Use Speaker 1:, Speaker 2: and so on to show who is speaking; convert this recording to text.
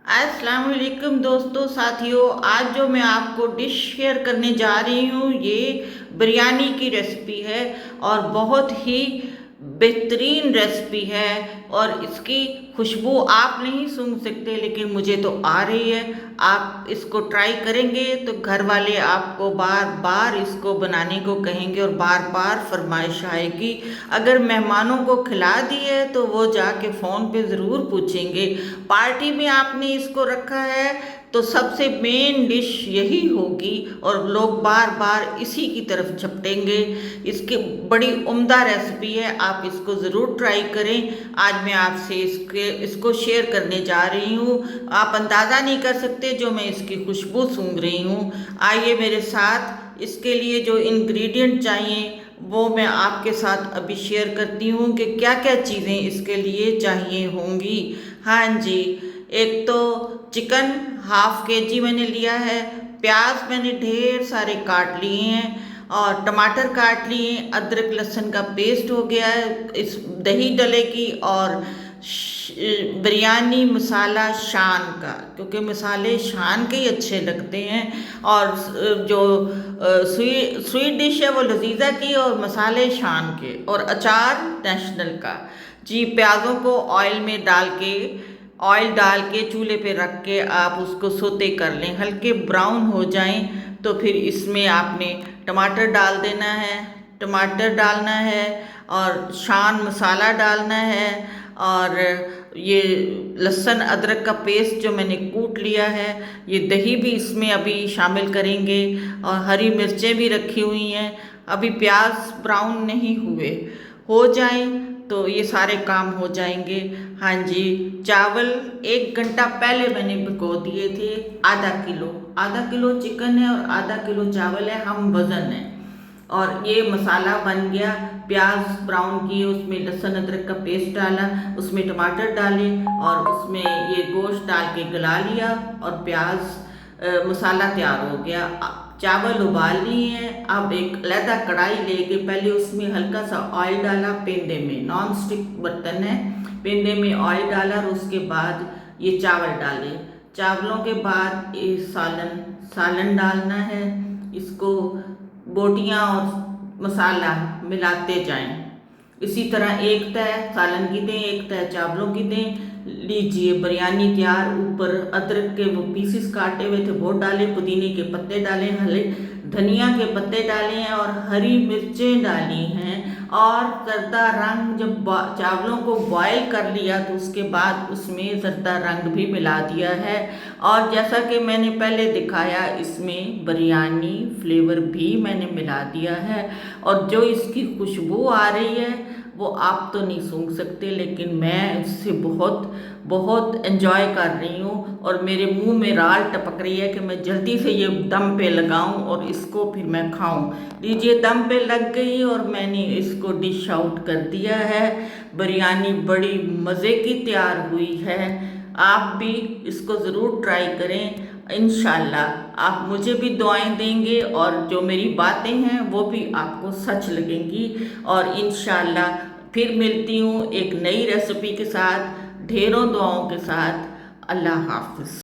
Speaker 1: अस्सलाम वालेकुम दोस्तों साथियों, आज जो मैं आपको डिश शेयर करने जा रही हूँ ये बिरयानी की रेसिपी है और बहुत ही बेहतरीन रेसिपी है। और इसकी खुशबू आप नहीं सूंघ सकते लेकिन मुझे तो आ रही है। आप इसको ट्राई करेंगे तो घर वाले आपको बार बार इसको बनाने को कहेंगे और बार बार फरमाइश आएगी। अगर मेहमानों को खिला दी है तो वो जाके फ़ोन पे ज़रूर पूछेंगे। पार्टी में आपने इसको रखा है तो सबसे मेन डिश यही होगी और लोग बार बार इसी की तरफ झपटेंगे। इसकी बड़ी उम्दा रेसिपी है, आप इसको ज़रूर ट्राई करें। आज मैं आपसे इसको शेयर करने जा रही हूँ। आप अंदाज़ा नहीं कर सकते जो मैं इसकी खुशबू सूंघ रही हूँ। आइए मेरे साथ। इसके लिए जो इंग्रेडिएंट चाहिए वो मैं आपके साथ अभी शेयर करती हूँ कि क्या क्या चीज़ें इसके लिए चाहिए होंगी। हाँ जी, एक तो चिकन हाफ के जी मैंने लिया है। प्याज मैंने ढेर सारे काट लिए हैं और टमाटर काट लिए। अदरक लहसुन का पेस्ट हो गया है। इस दही डलेगी और बिरयानी मसाला शान का, क्योंकि मसाले शान के ही अच्छे लगते हैं। और जो स्वीट डिश है वो लजीजा की और मसाले शान के, और अचार नेशनल का। जी, प्याज़ों को ऑयल डाल के चूल्हे पे रख के आप उसको सोते कर लें, हल्के ब्राउन हो जाएं तो फिर इसमें आपने टमाटर डाल देना है। टमाटर डालना है और शान मसाला डालना है और ये लहसुन अदरक का पेस्ट जो मैंने कूट लिया है, ये दही भी इसमें अभी शामिल करेंगे और हरी मिर्चें भी रखी हुई हैं। अभी प्याज ब्राउन नहीं हुए, हो जाएं तो ये सारे काम हो जाएंगे। हाँ जी, चावल 1 घंटा पहले मैंने भिगो दिए थे। आधा किलो चिकन है और आधा किलो चावल है, हम वज़न है। और ये मसाला बन गया। प्याज ब्राउन किए, उसमें लहसुन अदरक का पेस्ट डाला, उसमें टमाटर डाले और उसमें ये गोश्त डाल के गला लिया और प्याज मसाला तैयार हो गया। चावल उबाल लिए हैं। अब एक अलहदा कढ़ाई लेके पहले उसमें हल्का सा ऑयल डाला, पेंदे में, नॉन स्टिक बर्तन है, पेंदे में ऑयल डाला और उसके बाद ये चावल डाले। चावलों के बाद ये सालन डालना है। इसको बोटियां और मसाला मिलाते जाएं। इसी तरह एक तह सालन की दें, एक तह चावलों की दें। लीजिए बिरयानी तैयार। ऊपर अदरक के वो पीसेस काटे हुए थे वो डाले, पुदीने के पत्ते डाले, हरे धनिया के पत्ते डाले हैं और हरी मिर्चें डाली हैं। और जर्दा रंग, जब चावलों को बॉयल कर लिया तो उसके बाद उसमें जर्दा रंग भी मिला दिया है। और जैसा कि मैंने पहले दिखाया, इसमें बिरयानी फ्लेवर भी मैंने मिला दिया है। और जो इसकी खुशबू आ रही है वो आप तो नहीं सूंघ सकते, लेकिन मैं इससे बहुत बहुत एंजॉय कर रही हूँ और मेरे मुंह में राल टपक रही है कि मैं जल्दी से ये दम पे लगाऊं और इसको फिर मैं खाऊं। लीजिए, दम पे लग गई और मैंने इसको डिश आउट कर दिया है। बिरयानी बड़ी मज़े की तैयार हुई है। आप भी इसको ज़रूर ट्राई करें। इंशाल्लाह आप मुझे भी दुआएं देंगे और जो मेरी बातें हैं वो भी आपको सच लगेंगी। और इंशाल्लाह फिर मिलती हूँ एक नई रेसिपी के साथ, ढेरों दुआओं के साथ। अल्लाह हाफ़िज़।